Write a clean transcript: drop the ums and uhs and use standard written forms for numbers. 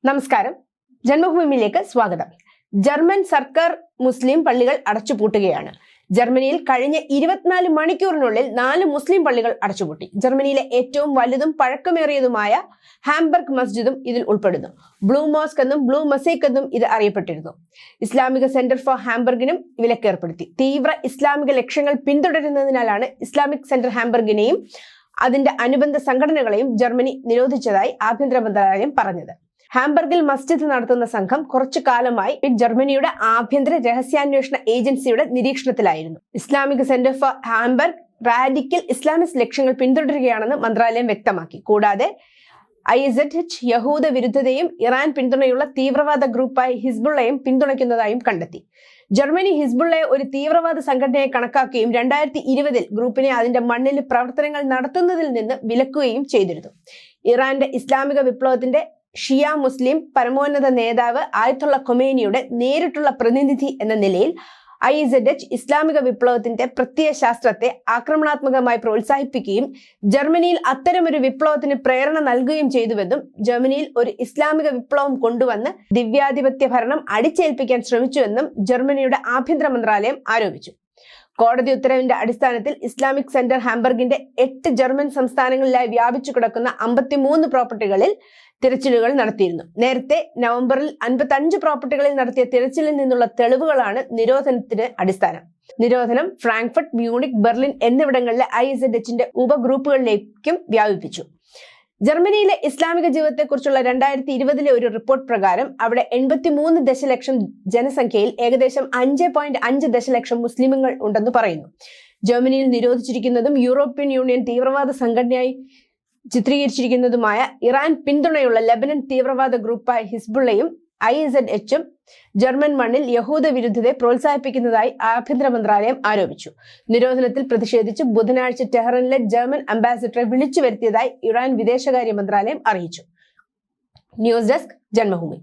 നമസ്കാരം, ജന്മഭൂമിയിലേക്ക് സ്വാഗതം. ജർമ്മൻ സർക്കാർ മുസ്ലിം പള്ളികൾ അടച്ചുപൂട്ടുകയാണ്. ജർമ്മനിയിൽ കഴിഞ്ഞ 24 മണിക്കൂറിനുള്ളിൽ 4 മുസ്ലിം പള്ളികൾ അടച്ചുപൂട്ടി. ജർമ്മനിയിലെ ഏറ്റവും വലുതും പഴക്കമേറിയതുമായ ഹാംബർഗ് മസ്ജിദും ഇതിൽ ഉൾപ്പെടുന്നു. ബ്ലൂ മോസ്ക് എന്നും ബ്ലൂ മൊസൈക്ക് എന്നും ഇത് അറിയപ്പെട്ടിരുന്നു. ഇസ്ലാമിക സെന്റർ ഫോർ ഹാംബർഗിനും വിലക്കേർപ്പെടുത്തി. തീവ്ര ഇസ്ലാമിക ലക്ഷ്യങ്ങൾ പിന്തുടരുന്നതിനാലാണ് ഇസ്ലാമിക് സെന്റർ ഹാംബർഗിനെയും അതിന്റെ അനുബന്ധ സംഘടനകളെയും ജർമ്മനി നിരോധിച്ചതായി ആഭ്യന്തര മന്ത്രാലയം പറഞ്ഞത്. ഹാംബർഗിൽ മസ്ജിദ് നടത്തുന്ന സംഘം കുറച്ചു കാലമായി ജർമ്മനിയുടെ ആഭ്യന്തര രഹസ്യാന്വേഷണ ഏജൻസിയുടെ നിരീക്ഷണത്തിലായിരുന്നു. Islamic centre for Hamburg radical Islamist ലക്ഷ്യങ്ങൾ പിന്തുടരുകയാണെന്ന് മന്ത്രാലയം വ്യക്തമാക്കി. കൂടാതെ ISH യഹൂദ വിരുദ്ധതയും ഇറാൻ പിന്തുണയുള്ള തീവ്രവാദ ഗ്രൂപ്പായ ഹിസ്ബുള്ളയും പിന്തുണയ്ക്കുന്നതായും കണ്ടെത്തി. ജർമ്മനി ഹിസ്ബുള്ളയെ ഒരു തീവ്രവാദ സംഘടനയെ കണക്കാക്കുകയും 2020 ഗ്രൂപ്പിനെ അതിന്റെ മണ്ണിൽ പ്രവർത്തനങ്ങൾ നടത്തുന്നതിൽ നിന്ന് വിലക്കുകയും ചെയ്തിരുന്നു. ഇറാന്റെ ഇസ്ലാമിക വിപ്ലവത്തിന്റെ ഷിയ മുസ്ലിം പരമോന്നത നേതാവ് ആയത്തുള്ള ഖൊമേനിയുടെ നേരിട്ടുള്ള പ്രതിനിധി എന്ന നിലയിൽ ISH ഇസ്ലാമിക വിപ്ലവത്തിന്റെ പ്രത്യയശാസ്ത്രത്തെ ആക്രമണാത്മകമായി പ്രോത്സാഹിപ്പിക്കുകയും ജർമ്മനിയിൽ അത്തരമൊരു വിപ്ലവത്തിന് പ്രേരണ നൽകുകയും ചെയ്തുവെന്നും ജർമ്മനിയിൽ ഒരു ഇസ്ലാമിക വിപ്ലവം കൊണ്ടുവന്ന് ദിവ്യാധിപത്യ ഭരണം അടിച്ചേൽപ്പിക്കാൻ ശ്രമിച്ചുവെന്നും ജർമ്മനിയുടെ ആഭ്യന്തര മന്ത്രാലയം ആരോപിച്ചു. കോടതി ഉത്തരവിന്റെ അടിസ്ഥാനത്തിൽ ഇസ്ലാമിക് സെന്റർ ഹാംബർഗിന്റെ 8 ജർമ്മൻ സംസ്ഥാനങ്ങളിലായി വ്യാപിച്ചു കിടക്കുന്ന 53 പ്രോപ്പർട്ടികളിൽ തിരച്ചിലുകൾ നടത്തിയിരുന്നു. നേരത്തെ നവംബറിൽ 55 പ്രോപ്പർട്ടികളിൽ നടത്തിയ തിരച്ചിലിൽ നിന്നുള്ള തെളിവുകളാണ് നിരോധനത്തിന് അടിസ്ഥാനം. നിരോധനം ഫ്രാങ്ക്ഫർട്ട്, മ്യൂണിക്, ബെർലിൻ എന്നിവിടങ്ങളിലെ ISHന്റെ ഉപഗ്രൂപ്പുകളിലേക്കും വ്യാപിപ്പിച്ചു. ജർമ്മനിയിലെ ഇസ്ലാമിക ജീവിതത്തെക്കുറിച്ചുള്ള 2020 ഒരു റിപ്പോർട്ട് പ്രകാരം അവിടെ 83 ദശലക്ഷം ജനസംഖ്യയിൽ ഏകദേശം 5.5 ദശലക്ഷം മുസ്ലിമുകൾ ഉണ്ടെന്ന് പറയുന്നു. ജർമ്മനിയിൽ നിരോധിച്ചിരിക്കുന്നതും യൂറോപ്യൻ യൂണിയൻ തീവ്രവാദ സംഘടനയായി ചിത്രീകരിച്ചിരിക്കുന്നതുമായ ഇറാൻ പിന്തുണയുള്ള ലെബനൻ തീവ്രവാദ ഗ്രൂപ്പായ ഹിസ്ബുള്ളയും ISHും ജർമ്മൻ മണ്ണിൽ യഹൂദ വിരുദ്ധതയെ പ്രോത്സാഹിപ്പിക്കുന്നതായി ആഭ്യന്തര മന്ത്രാലയം ആരോപിച്ചു. നിരോധനത്തിൽ പ്രതിഷേധിച്ച് ബുധനാഴ്ച ടെഹ്റാനിലെ ജർമ്മൻ അംബാസിഡറെ വിളിച്ചു വരുത്തിയതായി ഇറാൻ വിദേശകാര്യ മന്ത്രാലയം അറിയിച്ചു. News desk, Janmabhumi.